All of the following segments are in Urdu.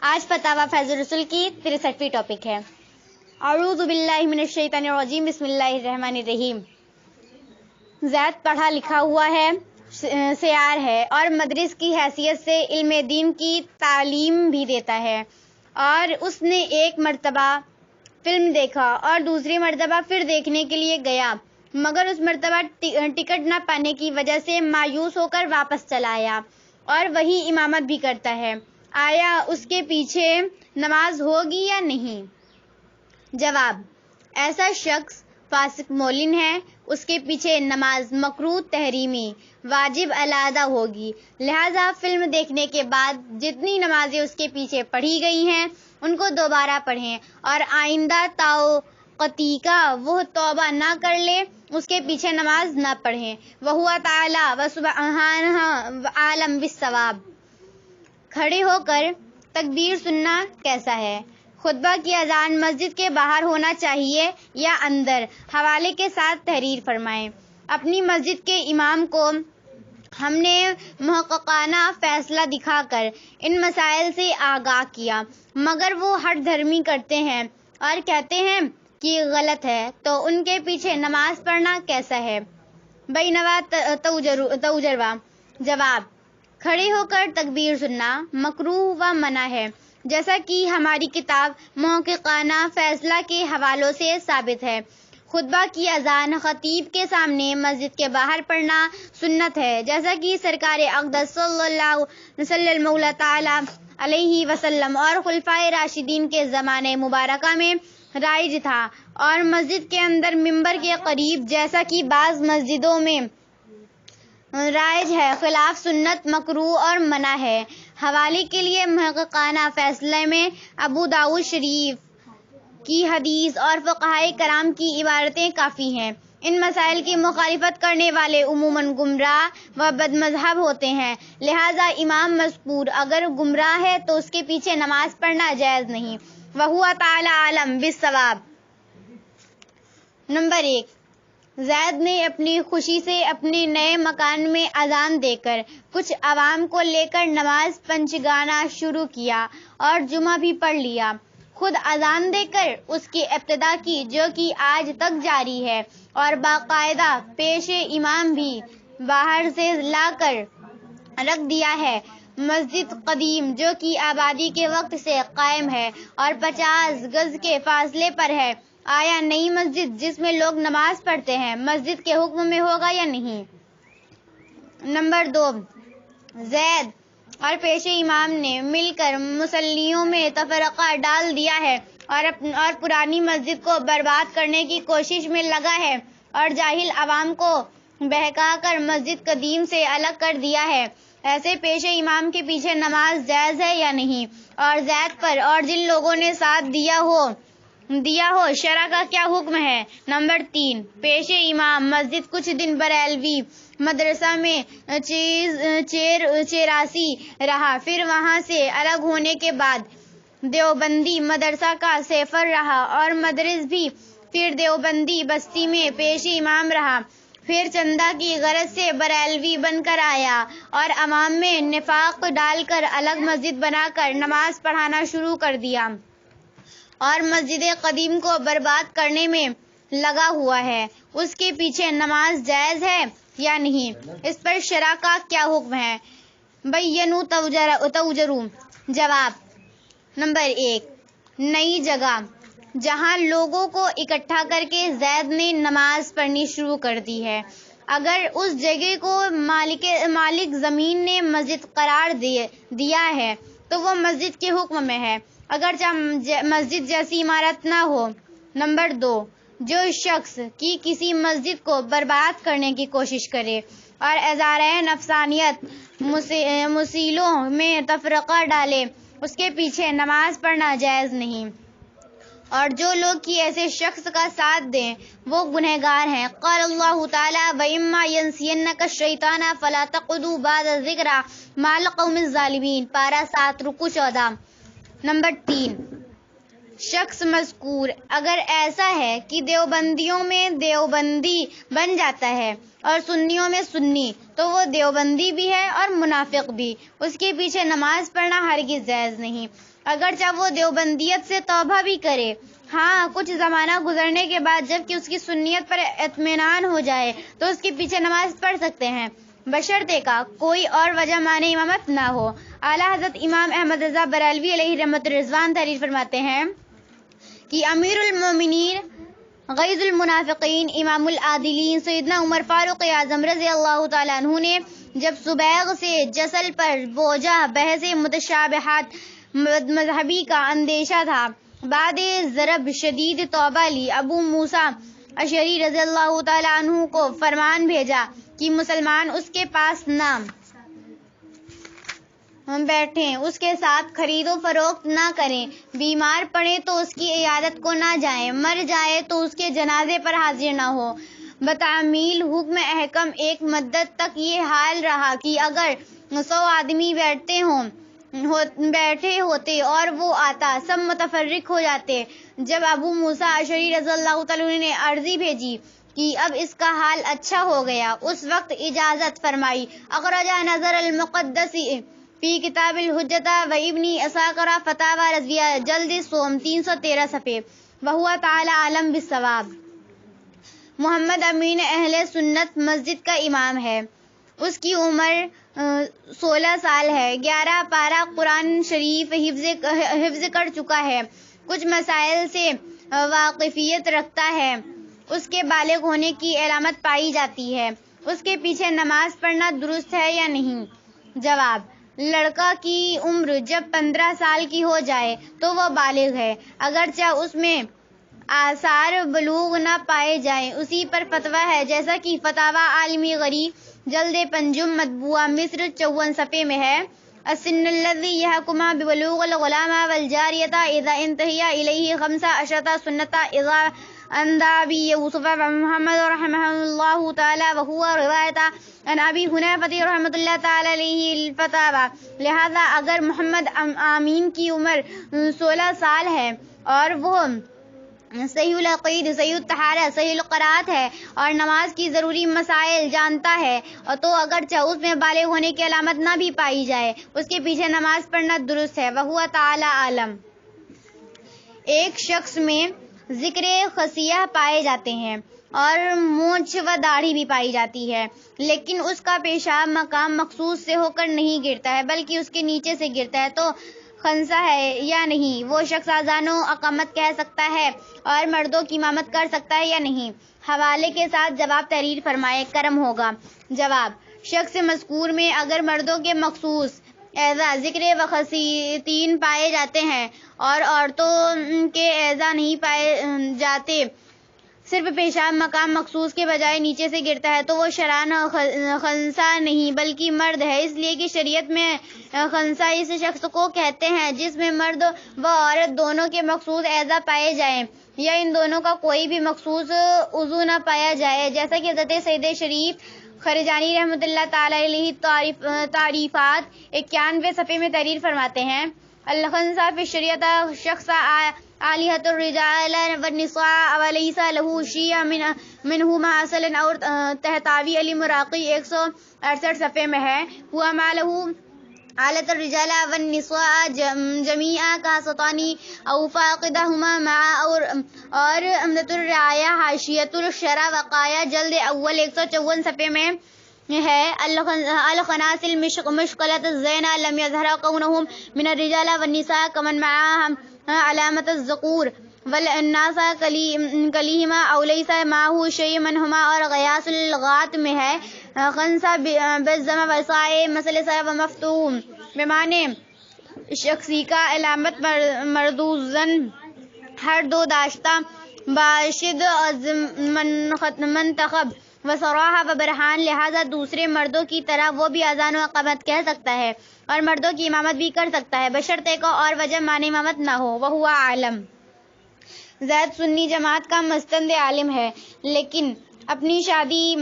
آج فتاوی فیض الرسول کی 63ویں ٹاپک ہے۔ اعوذ باللہ من الشیطان الرجیم، بسم اللہ الرحمن الرحیم۔ زید پڑھا لکھا ہوا ہے، سیار ہے اور مدرس کی حیثیت سے علم دین کی تعلیم بھی دیتا ہے، اور اس نے ایک مرتبہ فلم دیکھا اور دوسری مرتبہ پھر دیکھنے کے لیے گیا، مگر اس مرتبہ ٹکٹ نہ پانے کی وجہ سے مایوس ہو کر واپس چلا آیا، اور وہی امامت بھی کرتا ہے۔ آیا اس کے پیچھے نماز ہوگی یا نہیں؟ جواب: ایسا شخص فاسق مولن ہے، اس کے پیچھے نماز مکروہ تحریمی واجب علیحدہ ہوگی، لہذا فلم دیکھنے کے بعد جتنی نمازیں اس کے پیچھے پڑھی گئی ہیں ان کو دوبارہ پڑھیں، اور آئندہ توقتی کا وہ توبہ نہ کر لے اس کے پیچھے نماز نہ پڑھیں۔ وَهُوَ تَعَالَىٰ وَسُبْحَانَهُ عَالِمٌ بِالصَّوَابِ۔ کھڑے ہو کر تکبیر سننا کیسا ہے؟ خطبہ کی اذان مسجد کے باہر ہونا چاہیے یا اندر؟ حوالے کے ساتھ تحریر فرمائیں۔ اپنی مسجد کے امام کو ہم نے محققانہ فیصلہ دکھا کر ان مسائل سے آگاہ کیا، مگر وہ ہٹ دھرمی کرتے ہیں اور کہتے ہیں کہ غلط ہے، تو ان کے پیچھے نماز پڑھنا کیسا ہے؟ بینوا توجروا۔ جواب: کھڑے ہو کر تکبیر سننا مکروہ و منع ہے، جیسا کہ ہماری کتاب محققانہ فیصلہ کے حوالوں سے ثابت ہے۔ خطبہ کی اذان خطیب کے سامنے مسجد کے باہر پڑھنا سنت ہے، جیسا کہ سرکار اقدس صلی اللہ تعالی علیہ وسلم اور خلفائے راشدین کے زمانے مبارکہ میں رائج تھا، اور مسجد کے اندر ممبر کے قریب، جیسا کہ بعض مسجدوں میں رائج ہے، خلاف سنت مکروہ اور منع ہے۔ حوالے کے لیے محققانہ فیصلے میں ابو داؤد شریف کی حدیث اور فقہائے کرام کی عبارتیں کافی ہیں۔ ان مسائل کی مخالفت کرنے والے عموماً گمراہ و بد مذہب ہوتے ہیں، لہذا امام مذکور اگر گمراہ ہے تو اس کے پیچھے نماز پڑھنا جائز نہیں۔ وَهُوَ تَعَالَىٰ عَالِمٌ بِالصَّوَابِ۔ نمبر 1، زید نے اپنی خوشی سے اپنے نئے مکان میں اذان دے کر کچھ عوام کو لے کر نماز پنجگانہ شروع کیا اور جمعہ بھی پڑھ لیا۔ خود اذان دے کر اس کی ابتدا کی، جو کہ آج تک جاری ہے، اور باقاعدہ پیش امام بھی باہر سے لا کر رکھ دیا ہے۔ مسجد قدیم جو کہ آبادی کے وقت سے قائم ہے اور 50 گز کے فاصلے پر ہے، آیا نئی مسجد جس میں لوگ نماز پڑھتے ہیں مسجد کے حکم میں ہوگا یا نہیں؟ نمبر 2، زید اور پیش امام نے مل کر مصلیوں میں تفرقہ ڈال دیا ہے اور پرانی مسجد کو برباد کرنے کی کوشش میں لگا ہے، اور جاہل عوام کو بہکا کر مسجد قدیم سے الگ کر دیا ہے۔ ایسے پیش امام کے پیچھے نماز جائز ہے یا نہیں؟ اور زید پر اور جن لوگوں نے ساتھ دیا ہو شرع کا کیا حکم ہے؟ نمبر 3، پیش امام مسجد کچھ دن بریلوی مدرسہ میں چیراسی رہا، پھر وہاں سے الگ ہونے کے بعد دیوبندی مدرسہ کا سیفر رہا، اور مدرس بھی پھر دیوبندی بستی میں پیش امام رہا، پھر چندہ کی غرض سے بریلوی بن کر آیا اور عوام میں نفاق ڈال کر الگ مسجد بنا کر نماز پڑھانا شروع کر دیا، اور مسجد قدیم کو برباد کرنے میں لگا ہوا ہے۔ اس کے پیچھے نماز جائز ہے یا نہیں؟ اس پر شرع کا کیا حکم ہے؟ بینوا توجروا۔ جواب: نمبر 1، نئی جگہ جہاں لوگوں کو اکٹھا کر کے زید نے نماز پڑھنی شروع کر دی ہے، اگر اس جگہ کو مالک زمین نے مسجد قرار دیا ہے تو وہ مسجد کے حکم میں ہے، اگرچہ مسجد جیسی عمارت نہ ہو۔ نمبر 2، جو شخص کی کسی مسجد کو برباد کرنے کی کوشش کرے اور اظہار نفسانیت مسیلوں میں تفرقہ ڈالے، اس کے پیچھے نماز پڑھنا جائز نہیں، اور جو لوگ کی ایسے شخص کا ساتھ دیں وہ گنہگار ہیں۔ قال اللہ تعالی: وَإِمَّا يَنْسِيَنَّكَ الشَّيْطَانُ فَلَا تَقْعُدْ بَعْدَ الذِّكْرَىٰ مَعَ الْقَوْمِ الظَّالِمِينَ۔ پارہ 7 رکوع 14۔ نمبر 3، شخص مذکور اگر ایسا ہے کہ دیوبندیوں میں دیوبندی بن جاتا ہے اور سنیوں میں سنی تو وہ دیوبندی بھی ہے اور منافق بھی. اس کے پیچھے نماز پڑھنا ہرگز جائز نہیں، اگرچہ وہ دیوبندیت سے توبہ بھی کرے. ہاں، کچھ زمانہ گزرنے کے بعد جب کہ اس کی سنیت پر اطمینان ہو جائے تو اس کے پیچھے نماز پڑھ سکتے ہیں، بشرطے کا کوئی اور وجہ معنی امامت نہ ہو. اعلیٰ حضرت امام احمد رضا بریلوی علیہ رحمت الرضوان تحریر فرماتے ہیں کہ امیر المومنین غیظ المنافقین امام العادلین سیدنا عمر فاروق اعظم رضی اللہ تعالیٰ عنہ نے جب سبیغ سے جسل پر بوجھا بحث متشابہات مذہبی کا اندیشہ تھا، بعد ضرب شدید توبہ لی. ابو موسیٰ اشعری رضی اللہ تعالیٰ عنہ کو فرمان بھیجا کہ مسلمان اس کے پاس نہ بیٹھیں، اس کے ساتھ خرید و فروخت نہ کریں، بیمار پڑے تو اس کی عیادت کو نہ جائیں، مر جائے تو اس کے جنازے پر حاضر نہ ہو. بتعمیل حکم احکم ایک مدت تک یہ حال رہا کہ اگر 100 آدمی بیٹھے ہوتے اور وہ آتا، سب متفرق ہو جاتے. جب ابو موسیٰ اشعری رضی اللہ تعالیٰ عنہ نے عرضی بھیجی کہ اب اس کا حال اچھا ہو گیا، اس وقت اجازت فرمائی. اخرجہ نظر المقدس فی کتاب الحجۃ و ابن عساکر فتاوی رضویہ جلد سوم 313 صفحے. وہو تعالی عالم بالصواب. محمد امین اہل سنت مسجد کا امام ہے. اس کی عمر 16 سال ہے. 11 پارہ قرآن شریف حفظ کر چکا ہے. کچھ مسائل سے واقفیت رکھتا ہے. اس کے بالغ ہونے کی علامت پائی جاتی ہے. اس کے پیچھے نماز پڑھنا درست ہے یا نہیں؟ جواب: لڑکا کی عمر جب 15 سال کی ہو جائے تو وہ بالغ ہے، اگرچہ اس میں آثار بلوغ نہ پائے جائیں. اسی پر فتویٰ ہے جیسا کہ فتاوی عالمی غری جلد پنجم مطبوعہ مصر 54 صفحے میں ہے: السن الذی یحکم ببلوغ الغلام والجاریۃ اذا انتہی الیہ 15 سنۃ اذا اندا یوسف ومحمد رحمہ اللہ تعالی وہو روایت عن ابی حنیفہ رحمۃ اللہ تعالی علیہ الفتاوی. لہذا اگر محمد امین کی عمر 16 سال ہے اور وہ صحیح العقید، صحیح الطہارہ، صحیح القرات ہے اور نماز کی ضروری مسائل جانتا ہے تو اگرچہ اس میں بالغ ہونے کی علامت نہ بھی پائی جائے، اس کے پیچھے نماز پڑھنا درست ہے. وہو تعالی عالم. ایک شخص میں ذکر خصیہ پائے جاتے ہیں اور مونچھ و داڑھی بھی پائی جاتی ہے، لیکن اس کا پیشاب مقام مخصوص سے ہو کر نہیں گرتا ہے بلکہ اس کے نیچے سے گرتا ہے، تو خنثی ہے یا نہیں؟ وہ شخص اذان و اقامت کہہ سکتا ہے اور مردوں کی امامت کر سکتا ہے یا نہیں؟ حوالے کے ساتھ جواب تحریر فرمائے کرم ہوگا. جواب: شخص مذکور میں اگر مردوں کے مخصوص اعضاء ذکر و خصیتین پائے جاتے ہیں اور عورتوں کے اعضاء نہیں پائے جاتے، صرف پیشاب مقام مخصوص کے بجائے نیچے سے گرتا ہے، تو وہ شرعاً خنثی نہیں بلکہ مرد ہے، اس لیے کہ شریعت میں خنثی اس شخص کو کہتے ہیں جس میں مرد و عورت دونوں کے مخصوص اعضاء پائے جائیں یا ان دونوں کا کوئی بھی مخصوص عضو نہ پایا جائے، جیسا کہ حضرت سید شریف خرجانی رحمۃ اللہ تعالی علیہ تعریفات 91 صفحے میں تحریر فرماتے ہیں: الخنثی فی الشریعۃ شخص عالیۃ الرجال والنساء ولیس له شیء منہما اصل اور تحتاوی علی مراقی 168 صفحے میں ہے: ہوا ما له آلت الرجال والنساء جمیعا کا سطانی او فاقدہما مع اور امدت الرعایہ حاشیۃ الشرع وقایہ جلد اول 154 صفحے میں ہے: الخناس المشکلۃ الزینہ لم یظہر کونہم من الرجال والنساء کمن معهم علامت الذکور والناس کلیہما او لیس معه شیء منہما. اور غیاث الغات میں ہے: خنثی بالضم والصاء مثلث ومفتوح بمعنی شخصی کا علامت مردوزن ہر دو داشتہ باشد منتخب و صراحہ و برہان. لہذا دوسرے مردوں کی طرح وہ بھی اذان و اقامت کہہ سکتا ہے اور مردوں کی امامت بھی کر سکتا ہے، بشرطے کو اور وجہ معنی امامت نہ ہو. وہو عالم. زید سنی جماعت کا مستند عالم ہے، لیکن اپنی شادی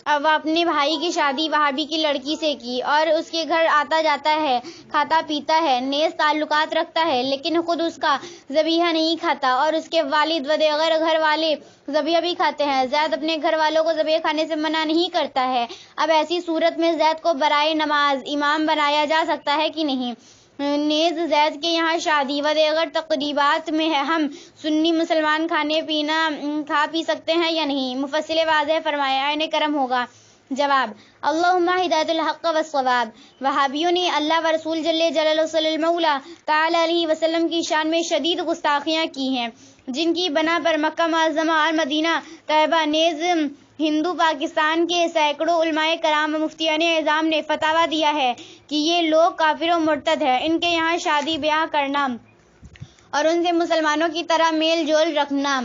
اب وہ اپنے بھائی کی شادی وہابی کی لڑکی سے کی اور اس کے گھر آتا جاتا ہے، کھاتا پیتا ہے، نیز تعلقات رکھتا ہے، لیکن خود اس کا ذبیحہ نہیں کھاتا اور اس کے والد و دیگر گھر والے ذبیحہ بھی کھاتے ہیں۔ زید اپنے گھر والوں کو ذبیحہ کھانے سے منع نہیں کرتا ہے۔ اب ایسی صورت میں زید کو برائے نماز امام بنایا جا سکتا ہے کہ نہیں؟ نیز زید کے یہاں شادی و دیگر تقریبات میں ہم سنی مسلمان کھا پی سکتے ہیں یا نہیں؟ مفصل واضح فرمائے، عین کرم ہوگا۔ جواب: اللہم ہدایت الحق والصواب۔ وہابیوں نے اللہ و رسول جل جلالہ صلی اللہ تعالی علیہ وسلم کی شان میں شدید گستاخیاں کی ہیں، جن کی بنا پر مکہ معظمہ اور مدینہ طیبہ نیز ہندو پاکستان کے سینکڑوں علماء کرام و مفتیان اعظام نے فتویٰ دیا ہے کہ یہ لوگ کافر و مرتد ہیں۔ ان کے یہاں شادی بیاہ کرنا اور ان سے مسلمانوں کی طرح میل جول رکھنا،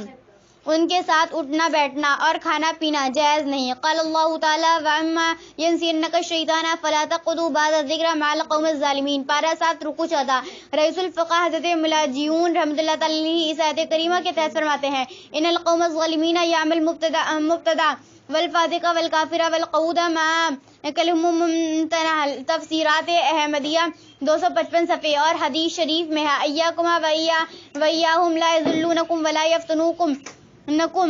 ان کے ساتھ اٹھنا بیٹھنا اور کھانا پینا جائز نہیں۔ قال اللہ تعالیٰ: وَإِمَّا يَنْسِيَنَّكَ الشَّيْطَانُ فَلَا تَقْعُدْ بَعْدَ الذِّكْرِ مَعَ الْقَوْمِ الظَّالِمِينَ۔ پارہ 7 رکوع 14۔ رئیس الفقہ حضرت ملاجئون رحمۃ اللہ تعالیٰ علیہ اس آیت کریمہ کے تحت فرماتے ہیں: ان القوم الظالمین یعمل مبتدا والفاسق والکافر والقعود مع کلہم ممتنع۔ تفسیرات احمدیہ 255 صفحے۔ اور حدیث شریف میں ہے: ایاکم وایاہم لا یضلونکم ولا یفتنونکم۔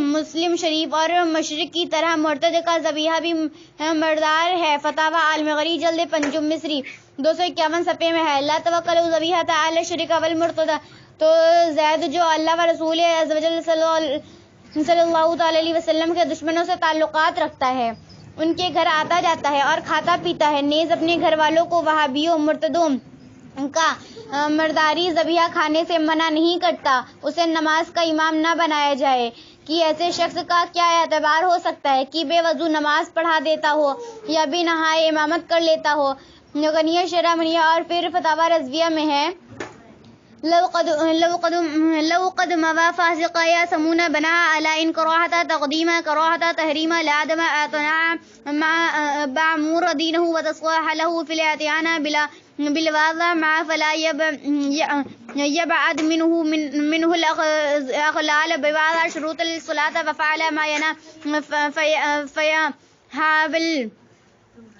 مسلم شریف۔ اور مشرک کی طرح مرتد کا ذبیحہ بھی مردار ہے۔ فتاویٰ عالم غری جلد 5 مصری 251 صفحے میں ہے: لا توکلوا ذبیحۃ علی الشرک والمرتد۔ تو زید جو اللہ و رسول عز وجل صلی اللہ تعالی علیہ وسلم کے دشمنوں سے تعلقات رکھتا ہے، ان کے گھر آتا جاتا ہے اور کھاتا پیتا ہے، نیز اپنے گھر والوں کو وہابیوں مرتدوں کا مرداری ذبیحہ کھانے سے منع نہیں کرتا، اسے نماز کا امام نہ بنایا جائے کہ ایسے شخص کا کیا اعتبار ہو سکتا ہے کہ بے وضو نماز پڑھا دیتا ہو یا بھی نہائے امامت کر لیتا ہو۔ غنیہ شرح منیہ۔ اور پھر فتاویٰ رضویہ میں ہے: لو قد موا فاسق یا سمون بنا علی ان کراہت تقدیم کراہت تحریم لعدم اعتناء بعمور دینہ وتصحح له فی الاعتیان بالواضح مع فلا يبعد منه الاخلال بواضح شروط الصلاة وفعل ما ينهى فيحابل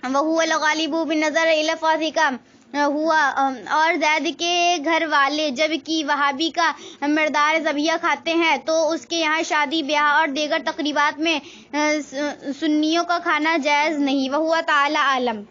وهو الغالب بالنظر الى الفاسق ہوا۔ اور زید کے گھر والے جب کہ وہابی کا مردار ذبیحہ کھاتے ہیں تو اس کے یہاں شادی بیاہ اور دیگر تقریبات میں سنیوں کا کھانا جائز نہیں۔ وہو تعالی عالم۔